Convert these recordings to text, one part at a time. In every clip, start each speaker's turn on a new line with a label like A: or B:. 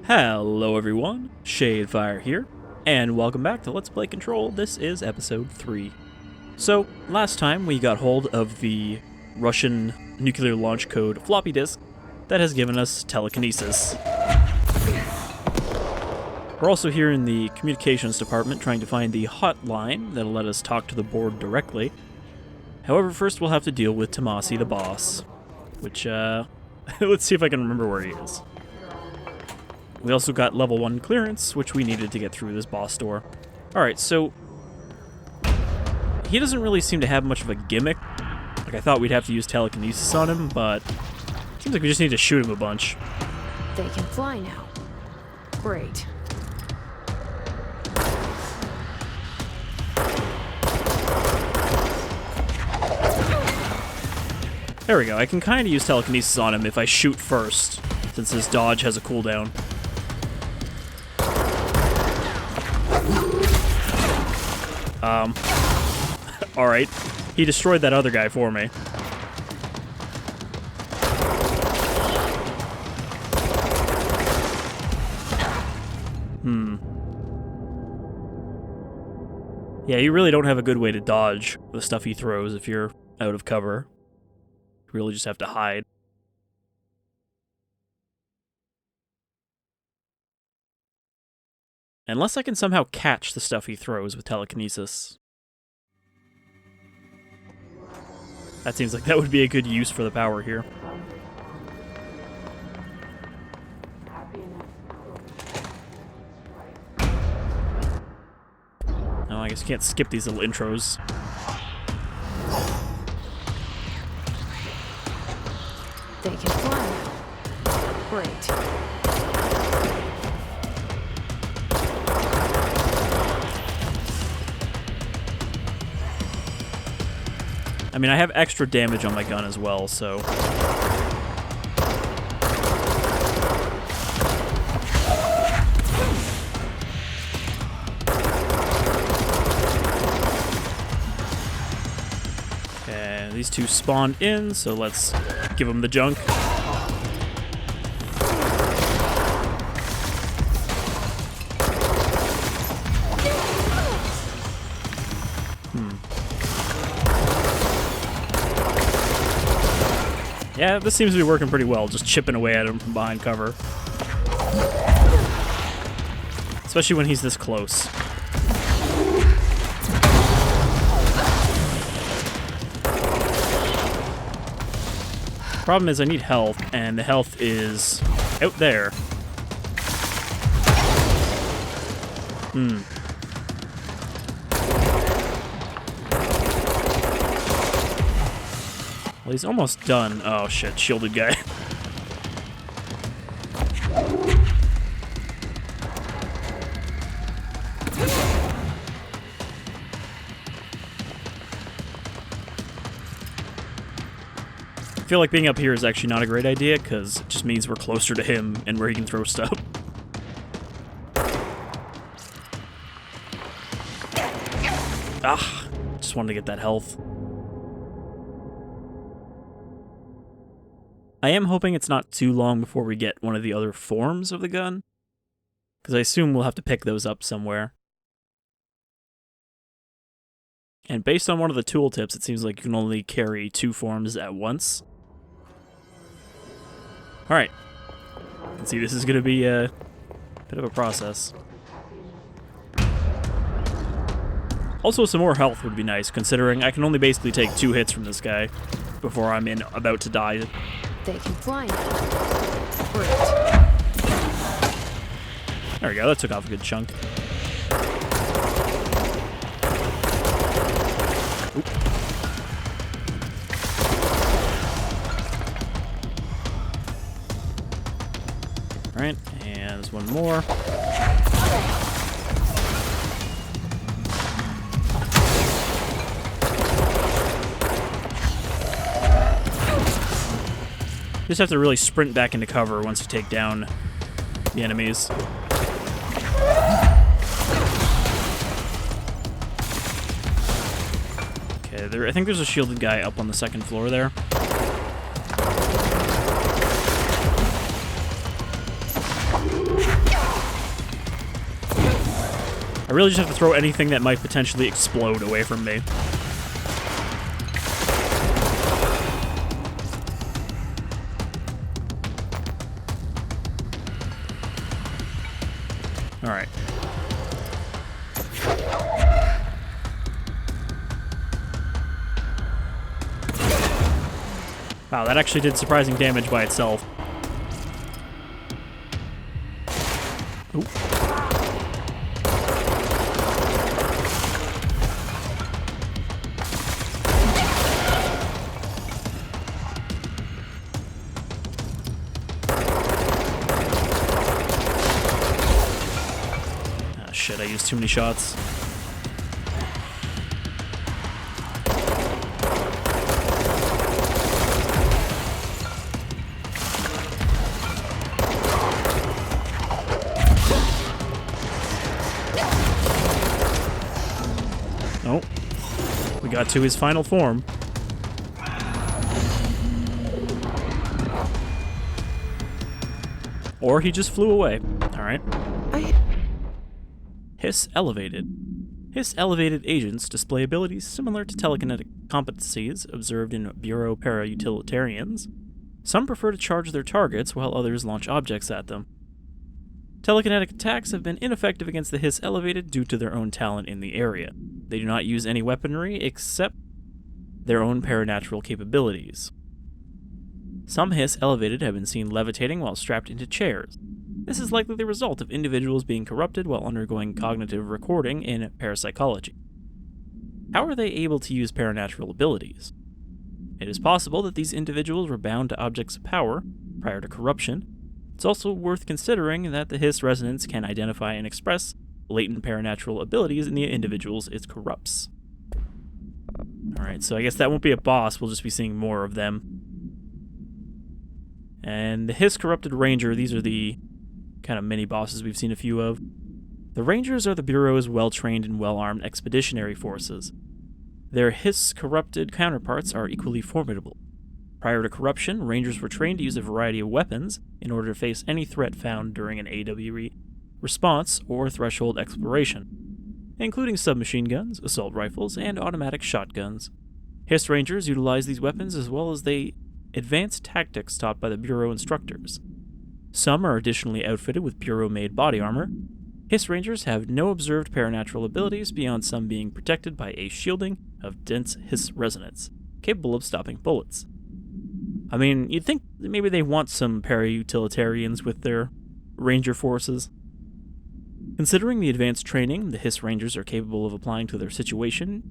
A: Hello everyone, Shadefyre here, and welcome back to Let's Play Control. This is episode 3. So, last time we got hold of the Russian nuclear launch code floppy disk that has given us telekinesis. We're also here in the communications department trying to find the hotline that'll let us talk to the board directly. However, first we'll have to deal with Tommasi the boss, which, let's see if I can remember where he is. We also got level 1 clearance, which we needed to get through this boss door. Alright, so he doesn't really seem to have much of a gimmick. Like, I thought we'd have to use telekinesis on him, but it seems like we just need to shoot him a bunch.
B: They can fly now. Great.
A: There we go. I can kind of use telekinesis on him if I shoot first, since his dodge has a cooldown. Alright. He destroyed that other guy for me. Yeah, you really don't have a good way to dodge the stuff he throws if you're out of cover. You really just have to hide. Unless I can somehow catch the stuff he throws with telekinesis. That seems like that would be a good use for the power here. Oh, I guess you can't skip these little intros.
B: They can fly now. Great.
A: I mean, I have extra damage on my gun as well, so... Okay, these two spawned in, so let's give them the junk. Yeah, this seems to be working pretty well, just chipping away at him from behind cover. Especially when he's this close. Problem is I need health, and the health is out there. Well, he's almost done. Oh shit, shielded guy. I feel like being up here is actually not a great idea, because it just means we're closer to him and where he can throw stuff. Ah, just wanted to get that health. I am hoping it's not too long before we get one of the other forms of the gun, because I assume we'll have to pick those up somewhere. And based on one of the tooltips, it seems like you can only carry 2 forms at once. Alright. You can see this is going to be a bit of a process. Also, some more health would be nice, considering I can only basically take 2 hits from this guy before I'm about to die.
B: They can fly now. Great.
A: There we go, that took off a good chunk. Oop. Alright, and there's one more. You just have to really sprint back into cover once you take down the enemies. Okay, I think there's a shielded guy up on the 2nd floor there. I really just have to throw anything that might potentially explode away from me. Alright. Wow, that actually did surprising damage by itself. Ooh. Ah, shit, I used too many shots. Oh, we got to his final form. Or he just flew away. Alright. Hiss elevated. Hiss elevated agents display abilities similar to telekinetic competencies observed in Bureau para-utilitarians. Some prefer to charge their targets while others launch objects at them. Telekinetic attacks have been ineffective against the Hiss elevated due to their own talent in the area. They do not use any weaponry except their own paranatural capabilities. Some Hiss elevated have been seen levitating while strapped into chairs. This is likely the result of individuals being corrupted while undergoing cognitive recording in parapsychology. How are they able to use paranatural abilities? It is possible that these individuals were bound to objects of power prior to corruption. It's also worth considering that the Hiss resonance can identify and express latent paranatural abilities in the individuals it corrupts. Alright, so I guess that won't be a boss, we'll just be seeing more of them. And the Hiss corrupted Ranger, these are the kind of mini-bosses we've seen a few of. The Rangers are the Bureau's well-trained and well-armed expeditionary forces. Their Hiss corrupted counterparts are equally formidable. Prior to corruption, Rangers were trained to use a variety of weapons in order to face any threat found during an AWE response or threshold exploration, including submachine guns, assault rifles, and automatic shotguns. Hiss Rangers utilize these weapons as well as the advanced tactics taught by the Bureau instructors. Some are additionally outfitted with Bureau-made body armor. Hiss Rangers have no observed paranatural abilities beyond some being protected by a shielding of dense Hiss resonance, capable of stopping bullets. I mean, you'd think that maybe they want some para-utilitarians with their Ranger forces. Considering the advanced training the Hiss Rangers are capable of applying to their situation,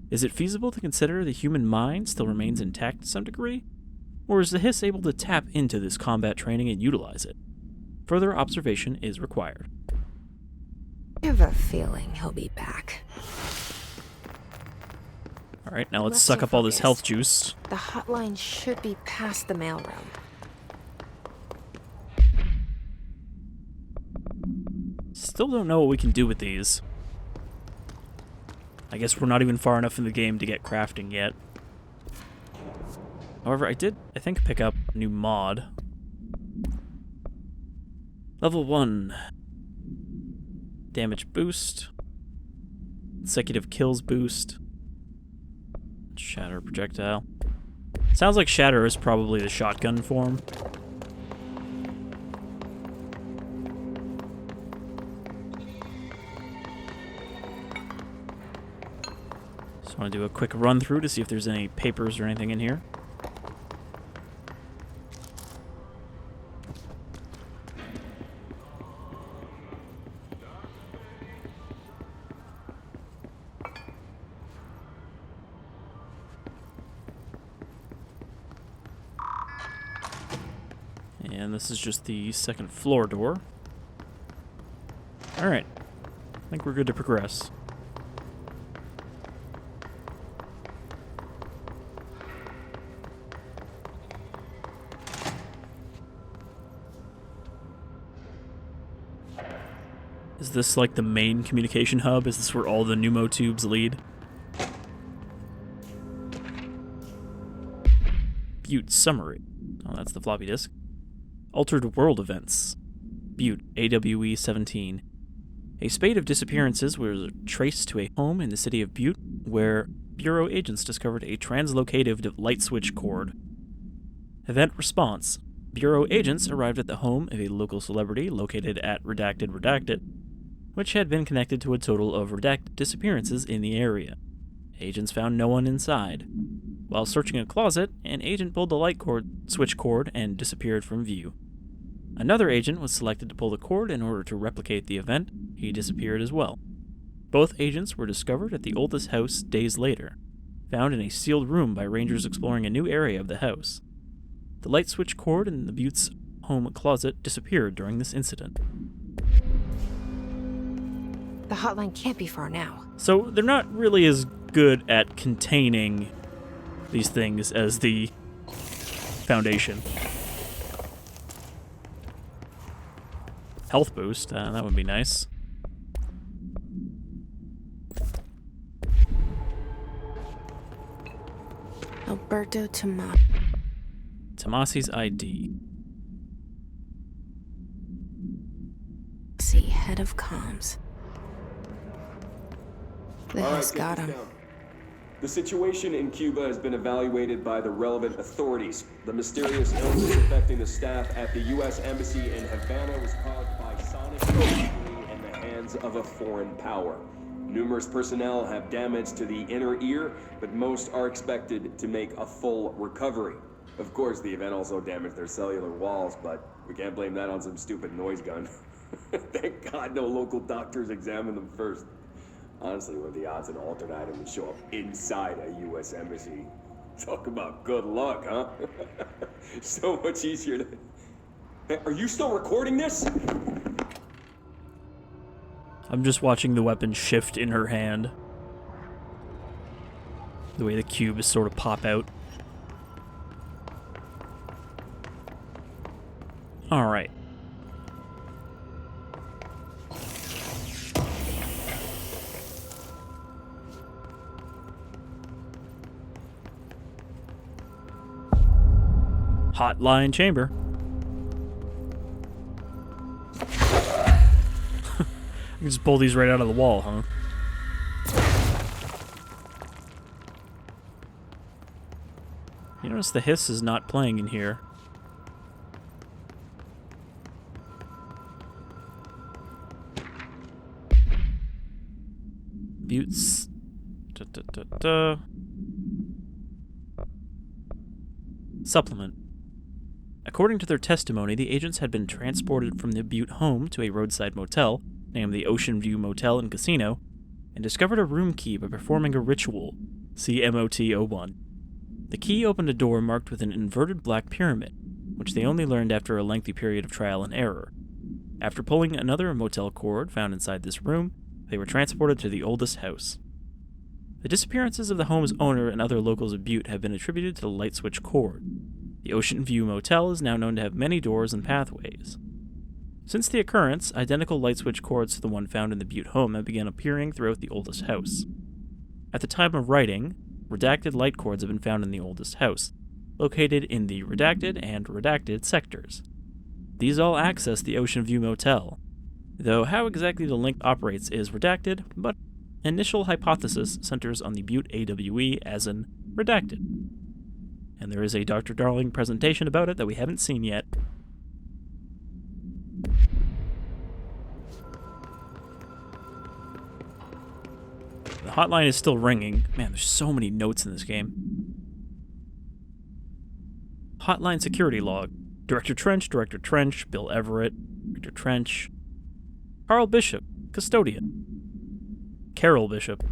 A: is it feasible to consider the human mind still remains intact to some degree? Or is the Hiss able to tap into this combat training and utilize it? Further observation is required.
B: I have a feeling he'll be back.
A: Alright, now let's suck up all this health juice.
B: The hotline should be past the mailroom.
A: Still don't know what we can do with these. I guess we're not even far enough in the game to get crafting yet. However, I think, pick up a new mod. Level 1. Damage boost. Consecutive kills boost. Shatter projectile. Sounds like Shatter is probably the shotgun form. Just want to do a quick run through to see if there's any papers or anything in here. And this is just the second floor door. Alright. I think we're good to progress. Is this like the main communication hub? Is this where all the pneumo tubes lead? Butte summary. Oh, that's the floppy disk. Altered World Events. Butte, AWE 17. A spate of disappearances was traced to a home in the city of Butte, where Bureau agents discovered a translocative light switch cord. Event response. Bureau agents arrived at the home of a local celebrity located at Redacted, which had been connected to a total of redacted disappearances in the area. Agents found no one inside. While searching a closet, an agent pulled the switch cord and disappeared from view. Another agent was selected to pull the cord in order to replicate the event. He disappeared as well. Both agents were discovered at the oldest house days later, found in a sealed room by rangers exploring a new area of the house. The light switch cord in the Butte's home closet disappeared during this incident.
B: The hotline can't be far now.
A: So they're not really as good at containing these things as the Foundation. Health boost, that would be nice.
B: Alberto
A: Tommasi's ID.
B: See, head of comms. The hell's got him.
C: The situation in Cuba has been evaluated by the relevant authorities. The mysterious illness affecting the staff at the U.S. Embassy in Havana was caused by sonic injury in the hands of a foreign power. Numerous personnel have damage to the inner ear, but most are expected to make a full recovery. Of course, the event also damaged their cellular walls, but we can't blame that on some stupid noise gun. Thank God no local doctors examined them first. Honestly, what are the odds an alternate item would show up inside a U.S. embassy? Talk about good luck, huh? So much easier to... Hey, are you still recording this?
A: I'm just watching the weapon shift in her hand. The way the cubes sort of pop out. Alright. Hotline chamber. You just pull these right out of the wall, huh? You notice the hiss is not playing in here. Buttes. Supplement. According to their testimony, the agents had been transported from the Butte home to a roadside motel, named the Oceanview Motel and Casino, and discovered a room key by performing a ritual, see MOT-01. The key opened a door marked with an inverted black pyramid, which they only learned after a lengthy period of trial and error. After pulling another motel cord found inside this room, they were transported to the oldest house. The disappearances of the home's owner and other locals of Butte have been attributed to the light switch cord. The Oceanview Motel is now known to have many doors and pathways. Since the occurrence, identical light switch cords to the one found in the Butte home have begun appearing throughout the oldest house. At the time of writing, redacted light cords have been found in the oldest house, located in the redacted and redacted sectors. These all access the Oceanview Motel, though how exactly the link operates is redacted, but initial hypothesis centers on the Butte AWE as in redacted. And there is a Dr. Darling presentation about it that we haven't seen yet. The hotline is still ringing. Man, there's so many notes in this game. Hotline security log. Director Trench, Bill Everett, Director Trench, Carl Bishop, custodian. Carol Bishop.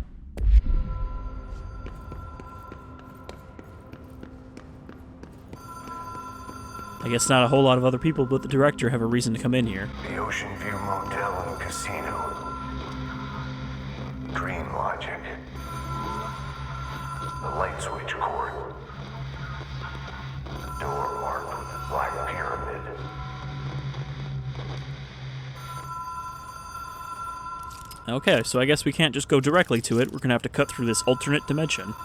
A: I guess not a whole lot of other people but the director have a reason to come in here.
D: The Oceanview Motel and Casino. Dream logic. The light switch cord. Door marked with black pyramid.
A: Okay, so I guess we can't just go directly to it. We're gonna have to cut through this alternate dimension.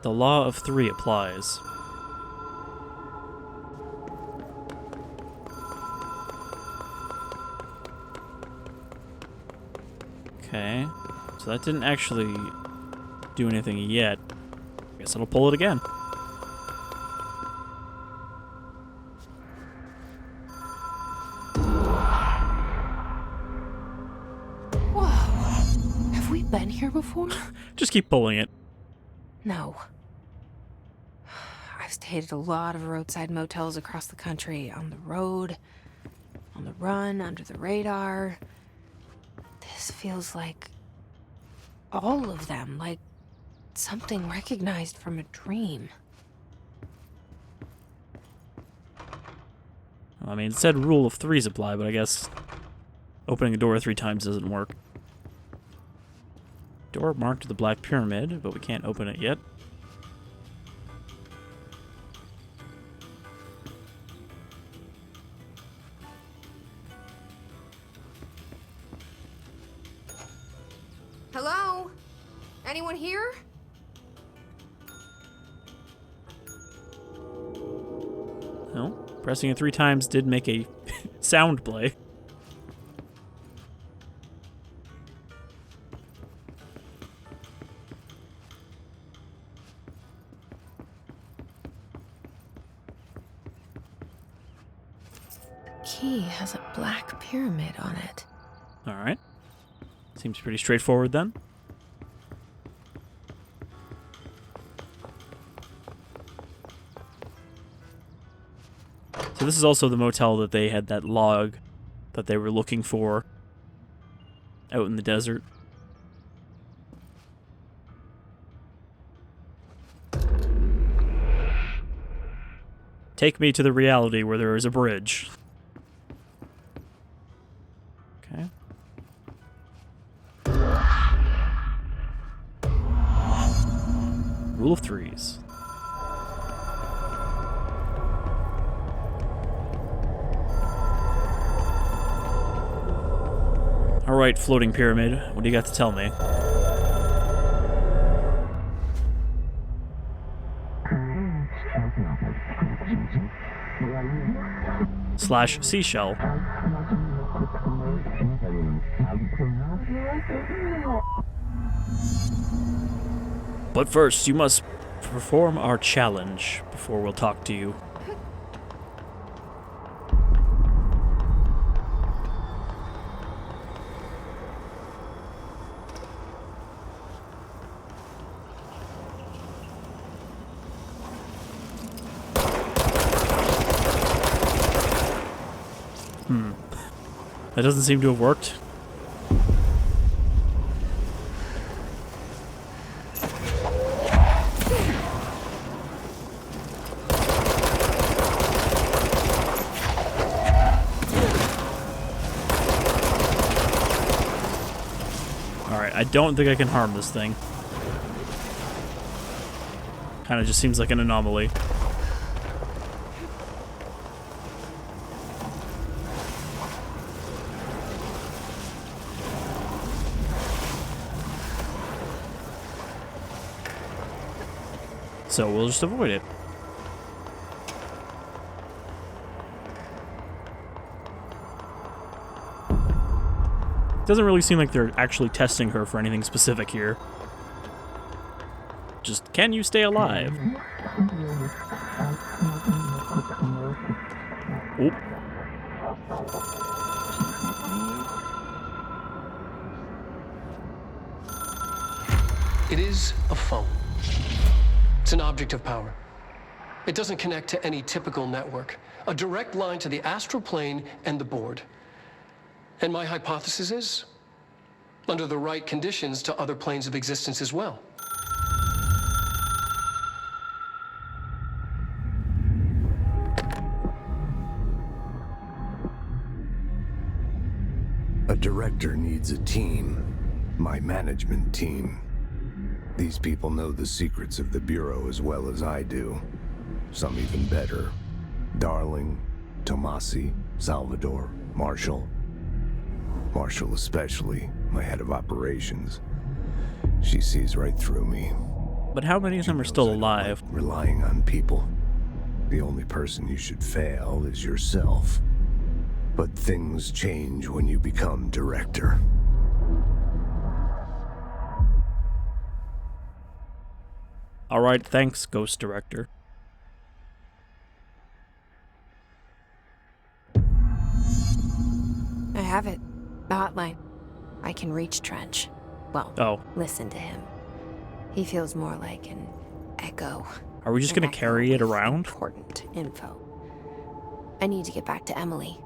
A: The law of three applies. Okay. So that didn't actually do anything yet. Guess it'll pull it again.
B: Whoa. Have we been here before?
A: Just keep pulling it.
B: No. I've stayed at a lot of roadside motels across the country, on the road, on the run, under the radar. This feels like all of them, like something recognized from a dream.
A: I mean, it said rule of threes apply, but I guess opening a door 3 times doesn't work. Door marked the Black Pyramid, but we can't open it yet.
B: Hello? Anyone here?
A: No. Pressing it 3 times did make a sound play.
B: Key has a black pyramid on it.
A: Alright. Seems pretty straightforward then. So this is also the motel that they had that log that they were looking for out in the desert. Take me to the reality where there is a bridge. Okay. Rule of threes. Alright, floating pyramid, what do you got to tell me? Slash seashell. But first, you must perform our challenge before we'll talk to you. That doesn't seem to have worked. Alright, I don't think I can harm this thing. Kinda just seems like an anomaly. So we'll just avoid it. Doesn't really seem like they're actually testing her for anything specific here. Just, can you stay alive? Oop.
E: It is a phone. It's an object of power. It doesn't connect to any typical network. A direct line to the astral plane and the board. And my hypothesis is, under the right conditions, to other planes of existence as well.
F: A director needs a team. My management team. These people know the secrets of the Bureau as well as I do. Some even better. Darling, Tommasi, Salvador, Marshall. Marshall especially, my head of operations. She sees right through me.
A: But how many of them are still alive?
F: Relying on people. The only person you should fail is yourself. But things change when you become director.
A: Alright, thanks, Ghost Director.
B: I have it. The hotline. I can reach Trench. Well,
A: Oh.
B: listen to him. He feels more like an echo.
A: Are we just
B: An
A: gonna
B: echo
A: carry it
B: with
A: around?
B: Important info. I need to get back to Emily.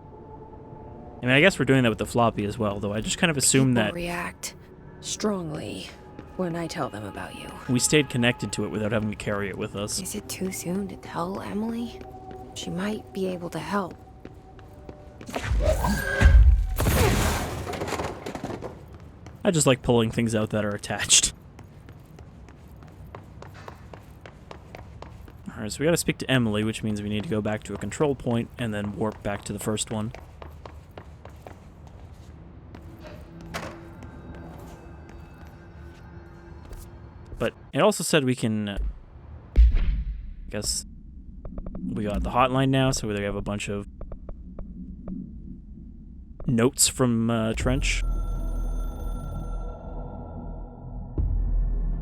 A: I mean, I guess we're doing that with the floppy as well, though I just kind of assumed
B: People
A: that
B: react strongly when I tell them about you.
A: we stayed connected to it without having to carry it with us.
B: Is it too soon to tell Emily? She might be able to help.
A: I just like pulling things out that are attached. Alright, so we gotta speak to Emily, which means we need to go back to a control point and then warp back to the first one. But it also said we can... I guess we got the hotline now, so we have a bunch of notes from Trench.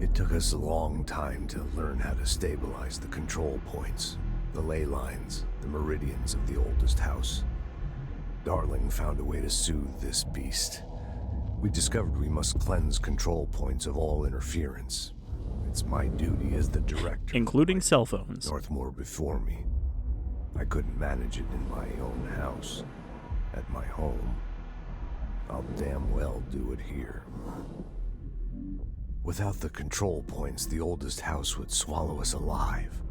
F: It took us a long time to learn how to stabilize the control points, the ley lines, the meridians of the oldest house. Darling found a way to soothe this beast. We discovered we must cleanse control points of all interference. It's my duty as the director.
A: Including cell phones.
F: Northmore before me. I couldn't manage it in my own house, at my home. I'll damn well do it here. Without the control points, the oldest house would swallow us alive.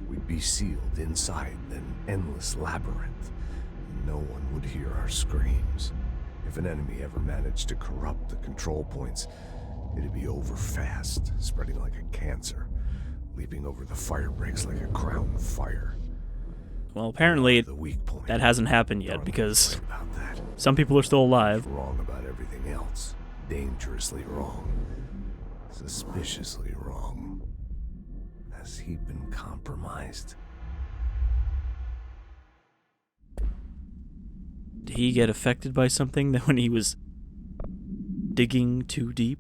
F: We'd be sealed inside an endless labyrinth, and no one would hear our screams. If an enemy ever managed to corrupt the control points, it'd be over fast, spreading like a cancer, leaping over the fire breaks like a crown of fire.
A: Well, apparently
F: The weak point.
A: that hasn't happened yet,
F: Darling
A: because
F: was right about that.
A: some people are still alive.
F: Wrong about everything else. Dangerously wrong. Suspiciously wrong. Has he been compromised?
A: Did he get affected by something that when he was digging too deep?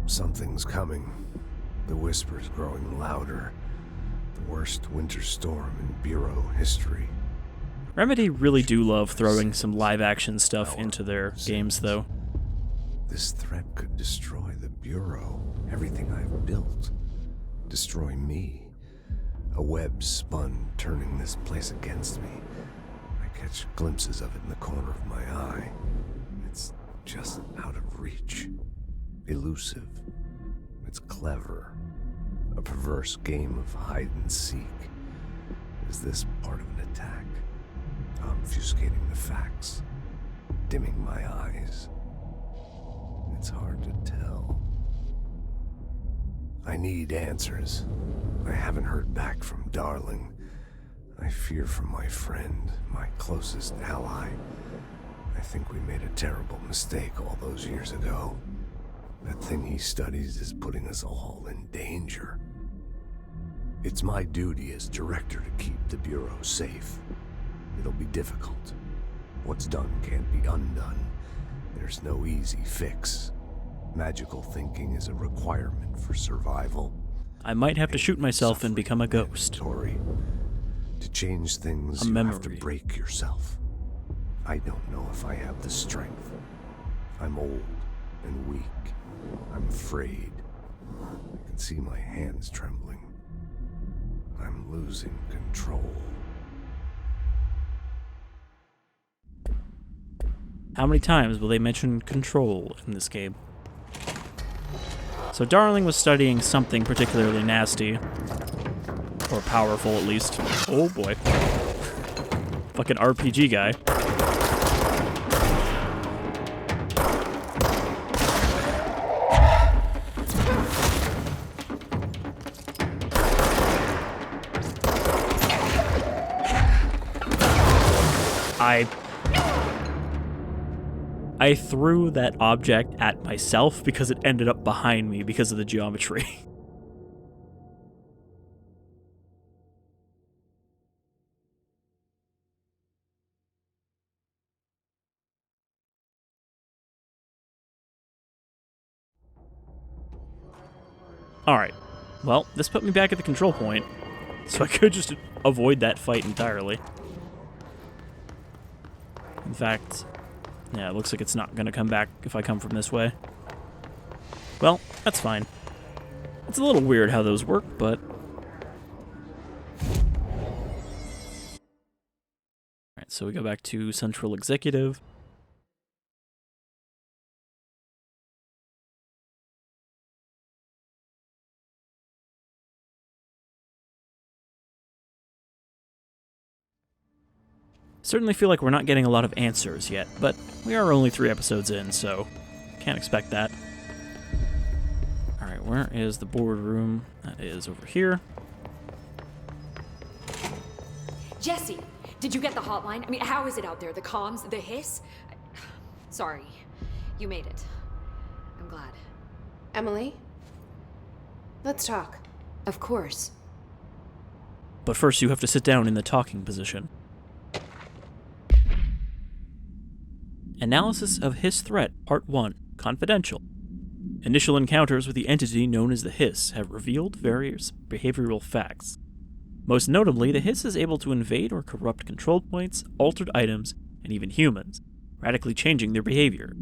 F: Something's coming. The whispers growing louder. The worst winter storm in Bureau history.
A: Remedy really do love throwing some live-action stuff into their games, though.
F: This threat could destroy the Bureau, everything I've built. Destroy me. A web spun, turning this place against me. I catch glimpses of it in the corner of my eye. It's just out of reach. Elusive. It's clever. A perverse game of hide and seek. Is this part of an attack? Obfuscating the facts, dimming my eyes. It's hard to tell. I need answers. I haven't heard back from Darling. I fear for my friend, my closest ally. I think we made a terrible mistake all those years ago. That thing he studies is putting us all in danger. It's my duty as director to keep the Bureau safe. It'll be difficult. What's done can't be undone. There's no easy fix. Magical thinking is a requirement for survival.
A: I might have to shoot myself and become a ghost.
F: Mandatory. To change things,
A: A
F: you have to
A: memory.
F: break yourself. I don't know if I have the strength. I'm old and weak. I'm afraid. I can see my hands trembling. I'm losing control.
A: How many times will they mention control in this game? So Darling was studying something particularly nasty. Or powerful, at least. Oh boy. Fucking RPG guy. I threw that object at myself because it ended up behind me because of the geometry. Alright. Well, this put me back at the control point, so I could just avoid that fight entirely. In fact, yeah, it looks like it's not going to come back if I come from this way. Well, that's fine. It's a little weird how those work, but... Alright, so we go back to Central Executive. Certainly feel like we're not getting a lot of answers yet, but we are only 3 episodes in, so can't expect that. Alright, where is the boardroom? That is over here.
G: Jesse, did you get the hotline? I mean, how is it out there? The comms, the hiss? Sorry, you made it. I'm glad.
B: Emily? Let's talk.
G: Of course.
A: But first you have to sit down in the talking position. Analysis of Hiss Threat, Part 1, Confidential. Initial encounters with the entity known as the Hiss have revealed various behavioral facts. Most notably, the Hiss is able to invade or corrupt control points, altered items, and even humans, radically changing their behavior.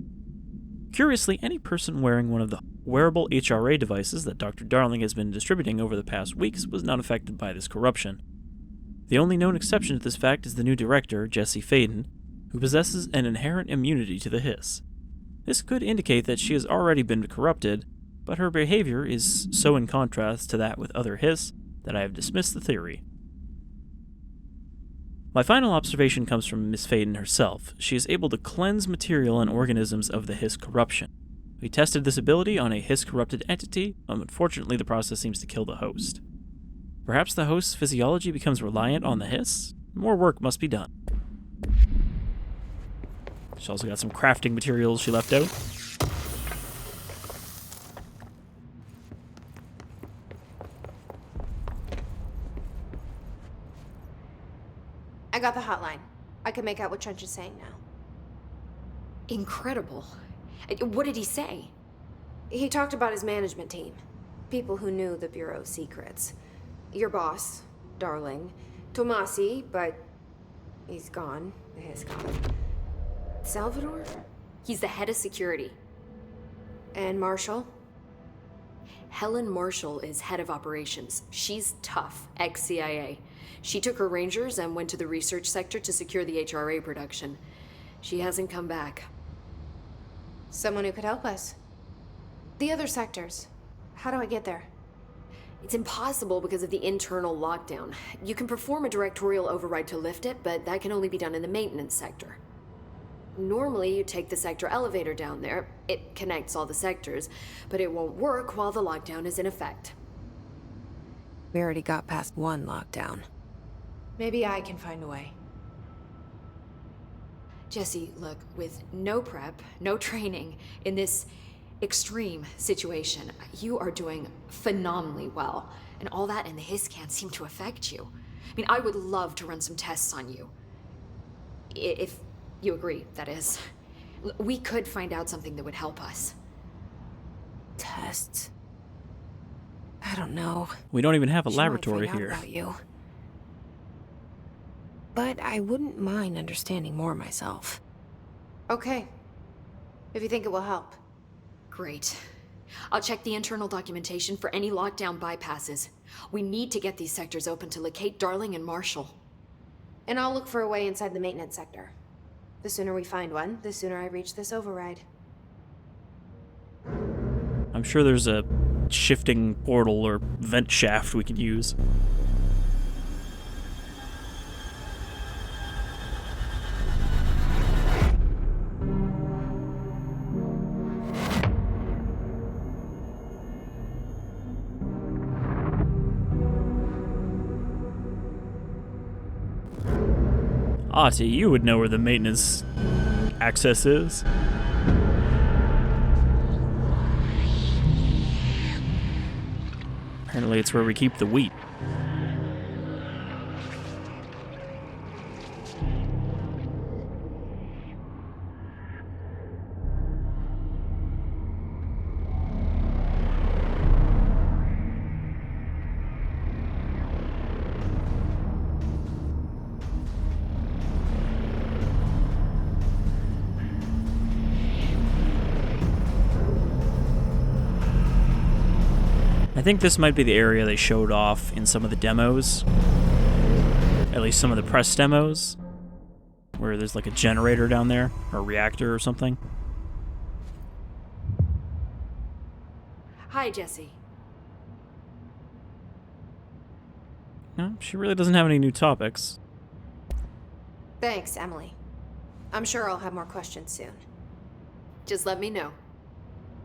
A: Curiously, any person wearing one of the wearable HRA devices that Dr. Darling has been distributing over the past weeks was not affected by this corruption. The only known exception to this fact is the new director, Jesse Faden, who possesses an inherent immunity to the Hiss. This could indicate that she has already been corrupted, but her behavior is so in contrast to that with other Hiss that I have dismissed the theory. My final observation comes from Miss Faden herself. She is able to cleanse material and organisms of the Hiss corruption. We tested this ability on a Hiss-corrupted entity, and unfortunately the process seems to kill the host. Perhaps the host's physiology becomes reliant on the Hiss? More work must be done. She's also got some crafting materials she left out.
B: I got the hotline. I can make out what Trench is saying now.
G: Incredible. What did he say?
B: He talked about his management team. People who knew the Bureau's secrets. Your boss, Darling. Tommasi, but he's gone. He's gone. Salvador?
G: He's the head of security.
B: And Marshall?
G: Helen Marshall is head of operations. She's tough, ex-CIA. She took her rangers and went to the research sector to secure the HRA production. She hasn't come back.
B: Someone who could help us. The other sectors. How do I get there?
G: It's impossible because of the internal lockdown. You can perform a directorial override to lift it, but that can only be done in the maintenance sector. Normally, you take the sector elevator down there. It connects all the sectors, but it won't work while the lockdown is in effect.
B: We already got past one lockdown. Maybe I can find a way.
G: Jesse, look, with no prep, no training, in this extreme situation, you are doing phenomenally well. And all that and the Hiss can't seem to affect you. I mean, I would love to run some tests on you. If you agree, that is. We could find out something that would help us.
B: Tests? I don't know.
A: We don't even have a
B: She might
A: laboratory
B: find out
A: here.
B: about you. But I wouldn't mind understanding more myself. Okay. If you think it will help.
G: Great. I'll check the internal documentation for any lockdown bypasses. We need to get these sectors open to locate Darling and Marshall.
B: And I'll look for a way inside the maintenance sector. The sooner we find one, the sooner I reach this override.
A: I'm sure there's a shifting portal or vent shaft we could use. Ahti, you would know where the maintenance access is. Apparently it's where we keep the wheat. think this might be the area they showed off in some of the demos. At least some of the press demos. Where there's like a generator down there, or a reactor or something.
G: Hi, Jesse.
A: No, she really doesn't have any new topics.
B: Thanks, Emily. I'm sure I'll have more questions soon.
G: Just let me know.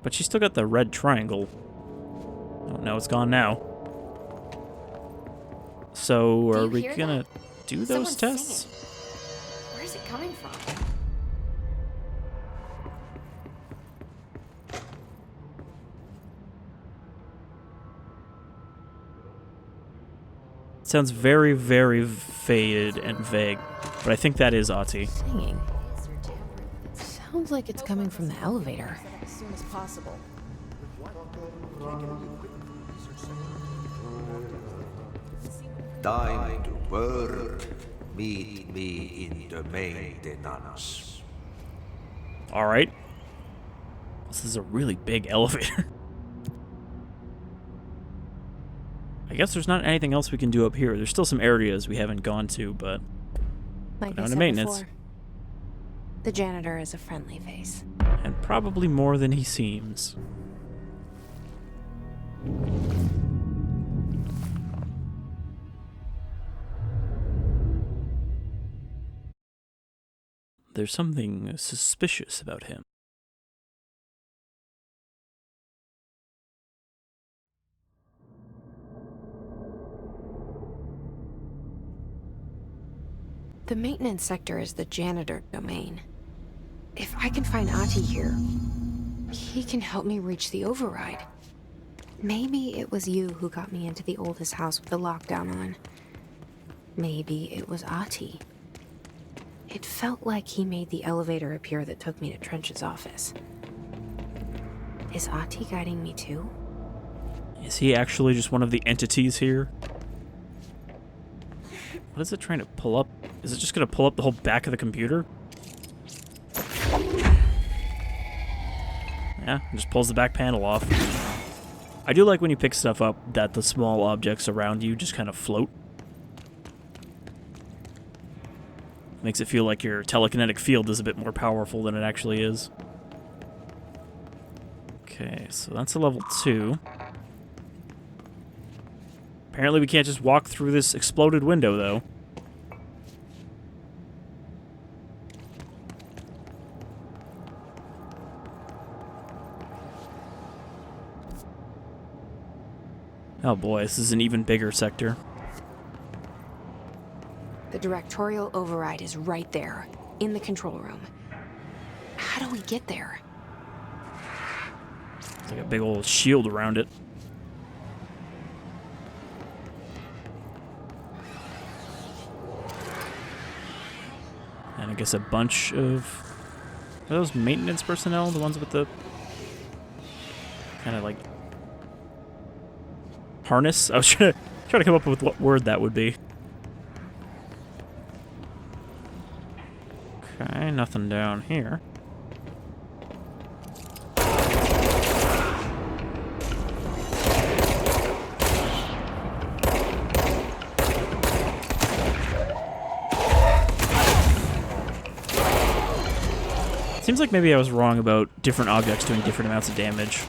A: But she's still got the red triangle. Oh no, it's gone now. So, are
G: you
A: we
G: hear
A: gonna
G: that?
A: do those
G: Someone's
A: tests?
G: singing. Where's it coming from?
A: Sounds very, very faded and vague, but I think that is Ahti.
B: Singing. Sounds like it's coming from the elevator.
H: As soon as possible.
I: Time to work. Meet me in the maintenance.
A: Alright. This is a really big elevator. I guess there's not anything else we can do up here. There's still some areas we haven't gone to, but...
B: Like
A: down
B: I
A: to
B: said
A: maintenance.
B: before, the janitor is a friendly face.
A: And probably more than he seems. There's something suspicious about him.
B: The maintenance sector is the janitor domain. If I can find Ahti here, he can help me reach the override. Maybe it was you who got me into the oldest house with the lockdown on. Maybe it was Ahti. It felt like he made the elevator appear that took me to Trench's office. Is Ahti guiding me too?
A: Is he actually just one of the entities here? What is it trying to pull up? Is it just going to pull up the whole back of the computer? Yeah, it just pulls the back panel off. I do like when you pick stuff up that the small objects around you just kind of float. Makes it feel like your telekinetic field is a bit more powerful than it actually is. Okay, so that's a level 2. Apparently we can't just walk through this exploded window, though. Oh boy, this is an even bigger sector.
B: The Directorial Override is right there, in the control room. How do we get there?
A: It's like a big old shield around it. And I guess a bunch of... Are those maintenance personnel? The ones with the... kind of like... harness? I was trying to come up with what word that would be. Okay, nothing down here. Seems like maybe I was wrong about different objects doing different amounts of damage.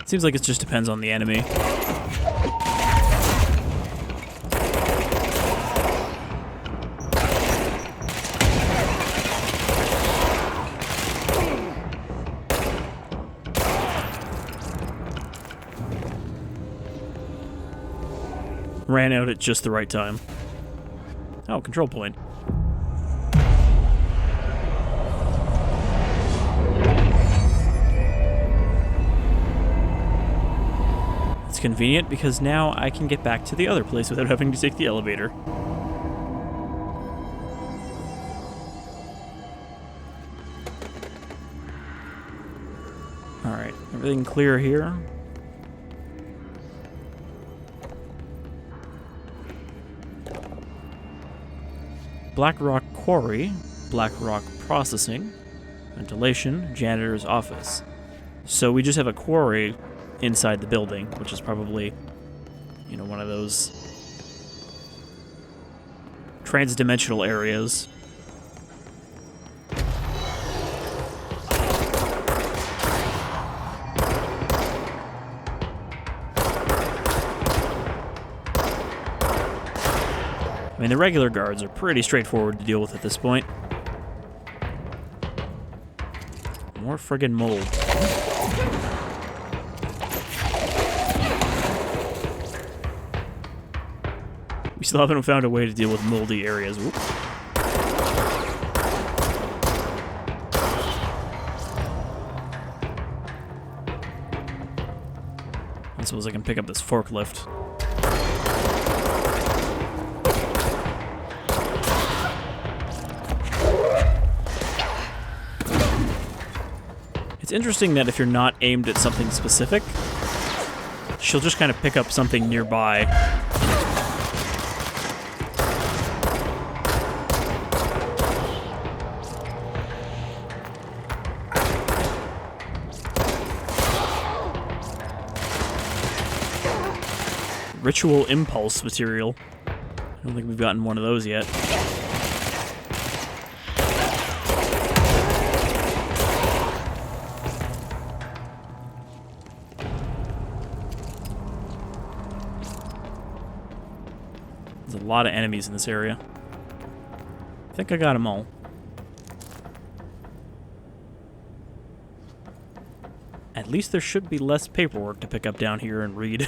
A: Seems like it just depends on the enemy. Ran out at just the right time. Oh, control point. It's convenient because now I can get back to the other place without having to take the elevator. Alright, everything clear here. Black Rock Quarry, Black Rock Processing, Ventilation, janitor's office. So we just have a quarry inside the building, which is probably, you know, one of those transdimensional areas. I mean, the regular guards are pretty straightforward to deal with at this point. More friggin' mold. We still haven't found a way to deal with moldy areas. Whoop. I suppose I can pick up this forklift. It's interesting that if you're not aimed at something specific, she'll just kind of pick up something nearby. Ritual impulse material. I don't think we've gotten one of those yet. There's a lot of enemies in this area. I think I got them all. At least there should be less paperwork to pick up down here and read.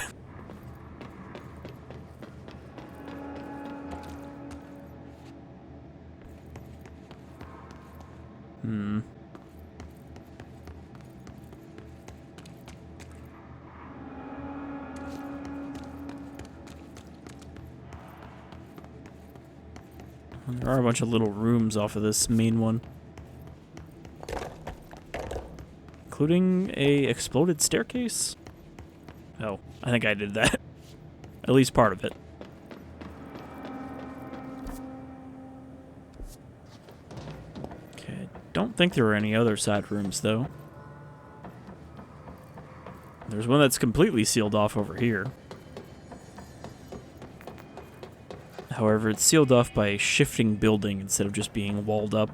A: There are a bunch of little rooms off of this main one. Including a exploded staircase? Oh, I think I did that. At least part of it. Okay, I don't think there are any other side rooms, though. There's one that's completely sealed off over here. However, it's sealed off by a shifting building instead of just being walled up.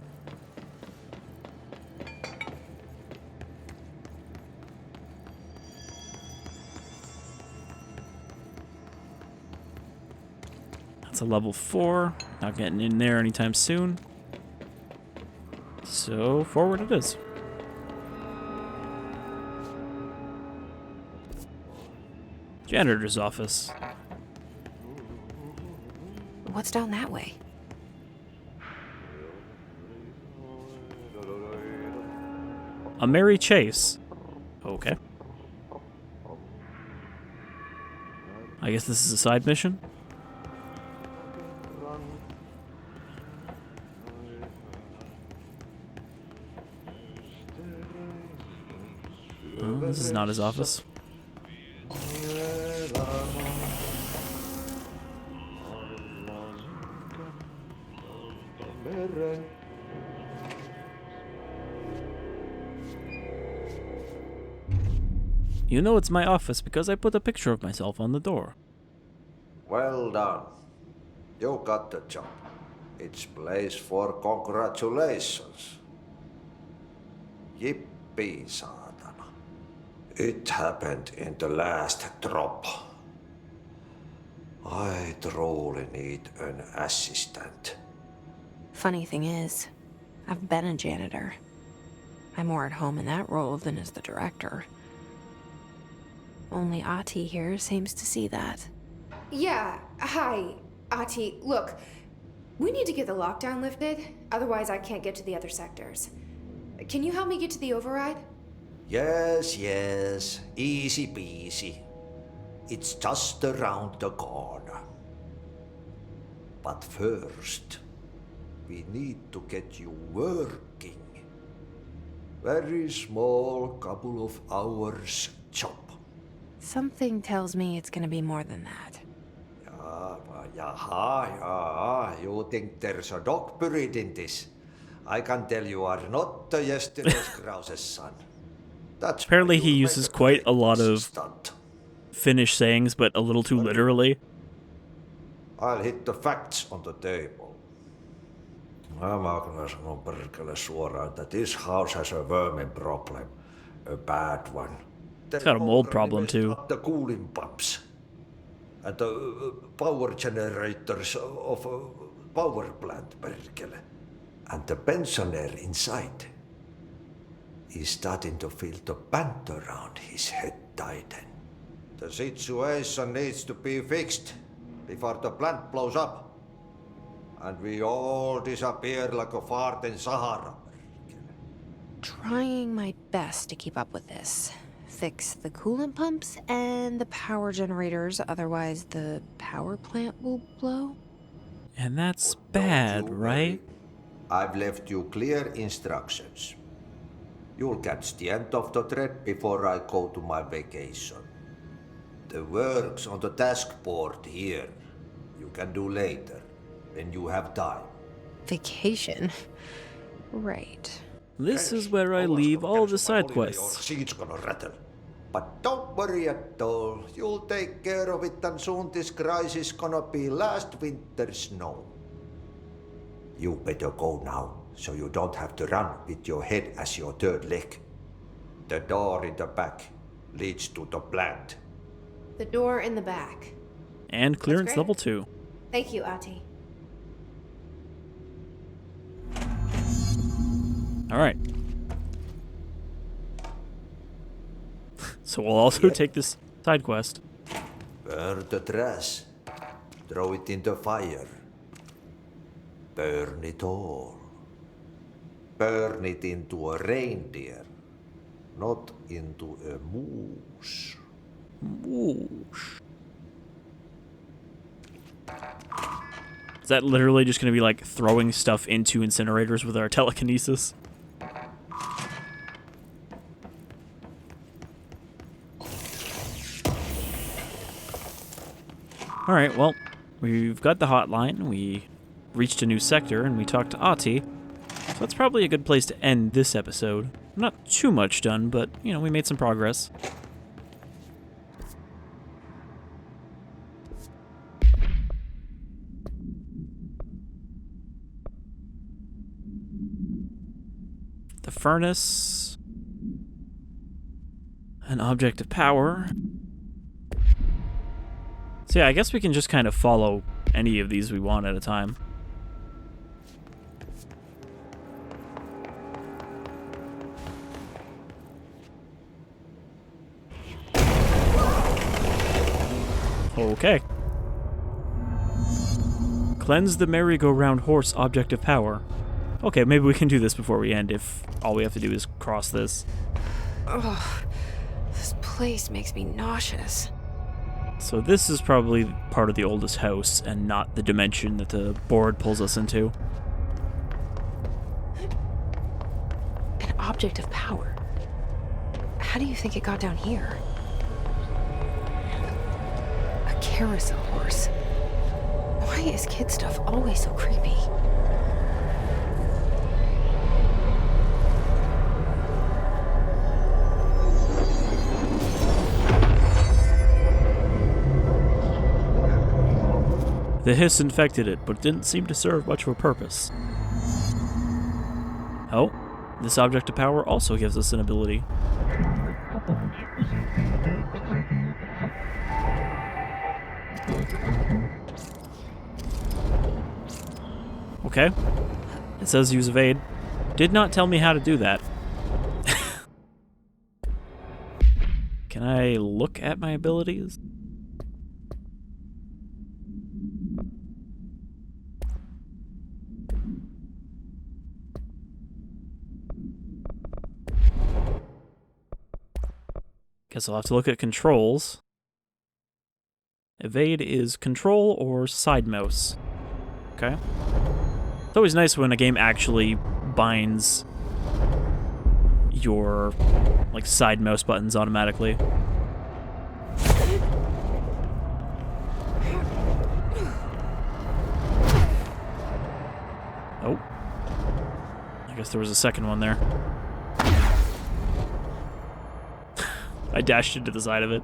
A: That's a level 4. Not getting in there anytime soon. So, forward it is. Janitor's office.
B: What's down that way?
A: A merry chase. Okay. I guess this is a side mission? Oh, this is not his office. You know it's my office because I put a picture of myself on the door.
I: Well done. You got the job. It's place for congratulations. Yippee, saatana. It happened in the last drop. I truly need an assistant.
B: Funny thing is, I've been a janitor. I'm more at home in that role than as the director. Only Ahti here seems to see that.
H: Yeah, hi, Ahti. Look, we need to get the lockdown lifted, otherwise I can't get to the other sectors. Can you help me get to the override?
I: Yes, easy peasy. It's just around the corner. But first, we need to get you working. Very small, couple of hours job.
B: Something tells me it's gonna be more than that.
I: Yeah, you think there's a dog buried in this? I can tell you are not yesterday's Krause's son. That's
A: Apparently
I: why
A: he
I: you
A: uses
I: made
A: quite a lot
I: great
A: of
I: stunt.
A: Finnish sayings, but a little too literally.
I: I'll hit the facts on the table. Mä kyllä sanon perkele suoraan, että this house has a vermin problem. A bad one.
A: It's got a mold problem too.
I: The cooling pumps. And the power generators of a power plant, perkele. And the pensioner inside is starting to feel the band around his head tighten. The situation needs to be fixed before the plant blows up. And we all disappear like a fart in Sahara.
B: Trying my best to keep up with this. Fix the coolant pumps and the power generators, otherwise the power plant will blow.
A: And that's bad, right?
I: I've left you clear instructions. You'll catch the end of the thread before I go to my vacation. The work's on the task board here. You can do later, when you have time.
B: Vacation? Right.
A: This is where I leave all the side quests.
I: Seat's gonna rattle. But don't worry at all. You'll take care of it, and soon this crisis gonna be last winter's snow. You better go now, so you don't have to run with your head as your third leg. The door in the back leads to the plant.
H: The door in the back.
A: And clearance
H: great.
A: level 2.
H: Thank you, Ahti.
A: Alright. So we'll also take this side quest.
I: Burn the trash. Throw it in the fire. Burn it all. Burn it into a reindeer, not into a moose.
A: Whoosh. Is that literally just going to be like throwing stuff into incinerators with our telekinesis? Alright, well, we've got the hotline, we reached a new sector, and we talked to Ahti, so that's probably a good place to end this episode. Not too much done, but, you know, we made some progress. The furnace. An object of power. So yeah, I guess we can just kind of follow any of these we want at a time. Okay. Cleanse the merry-go-round horse object of power. Okay, maybe we can do this before we end if all we have to do is cross this.
B: Ugh, this place makes me nauseous.
A: So this is probably part of the oldest house and not the dimension that the board pulls us into.
B: An object of power. How do you think it got down here? A carousel horse. Why is kid stuff always so creepy?
A: The hiss infected it, but didn't seem to serve much of a purpose. Oh, this object of power also gives us an ability. Okay. It says use evade. Did not tell me how to do that. Can I look at my abilities? Guess I'll have to look at controls. Evade is control or side mouse. Okay. It's always nice when a game actually binds your like side mouse buttons automatically. Oh. guess there was a second one there. I dashed into the side of it.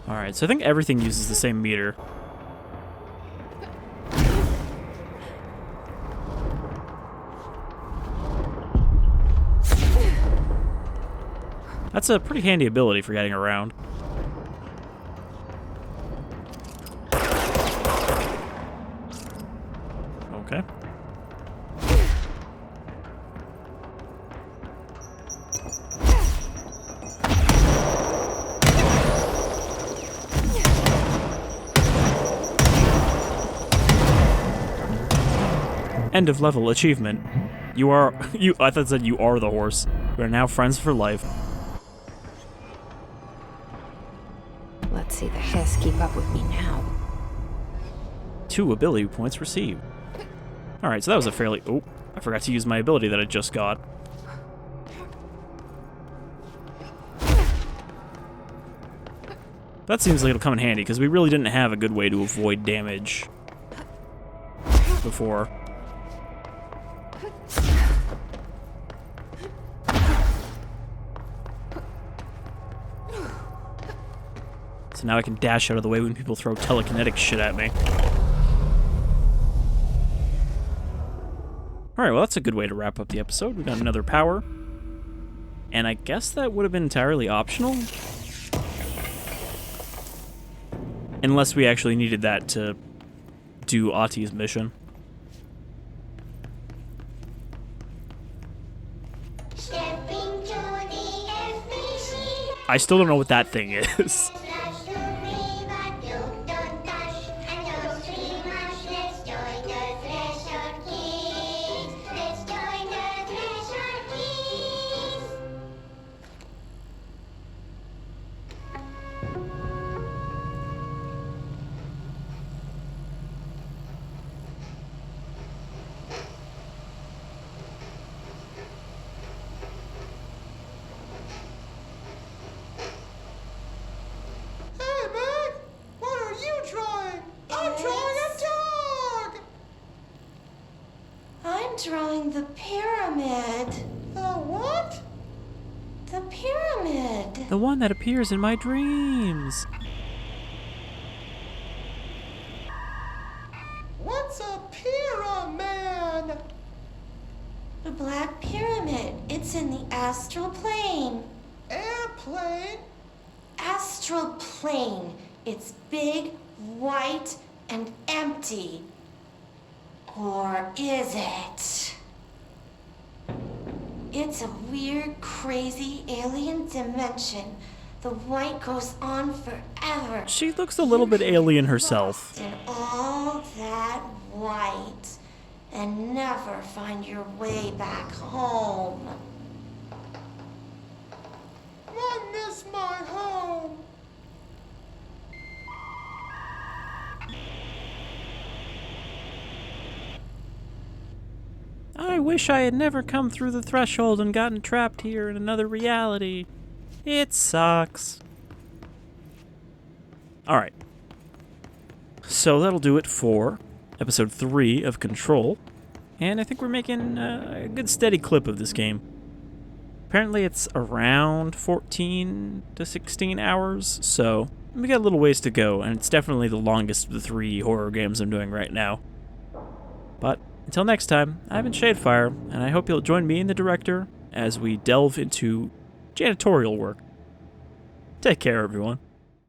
A: Alright, so I think everything uses the same meter. That's a pretty handy ability for getting around. Okay. End of level achievement. You are I thought it said you are the horse. We are now friends for life.
B: Let's see the hiss keep up with me now.
A: 2 ability points received. Alright, so that was a fairly... Oh, I forgot to use my ability that I just got. That seems like it'll come in handy, because we really didn't have a good way to avoid damage before. So now I can dash out of the way when people throw telekinetic shit at me. Alright, well that's a good way to wrap up the episode. We got another power. And I guess that would have been entirely optional. Unless we actually needed that to do Ahti's mission. I still don't know what that thing is.
J: Drawing the pyramid. The what? The pyramid.
A: The one that appears in my dreams.
J: What's a pyramid? The Black Pyramid. It's in the astral plane. Airplane? Astral plane. It's big, white, and empty. Or is it? It's a weird, crazy alien dimension. The white goes on forever.
A: She looks a little bit alien herself.
J: In all that white and never find your way back home. I miss my home.
A: I wish I had never come through the threshold and gotten trapped here in another reality. It sucks. Alright. So that'll do it for episode 3 of Control. And I think we're making a good steady clip of this game. Apparently it's around 14 to 16 hours, so we got a little ways to go, and it's definitely the longest of the 3 horror games I'm doing right now. But until next time, I've been Shadefyre, and I hope you'll join me and the director as we delve into janitorial work. Take care, everyone.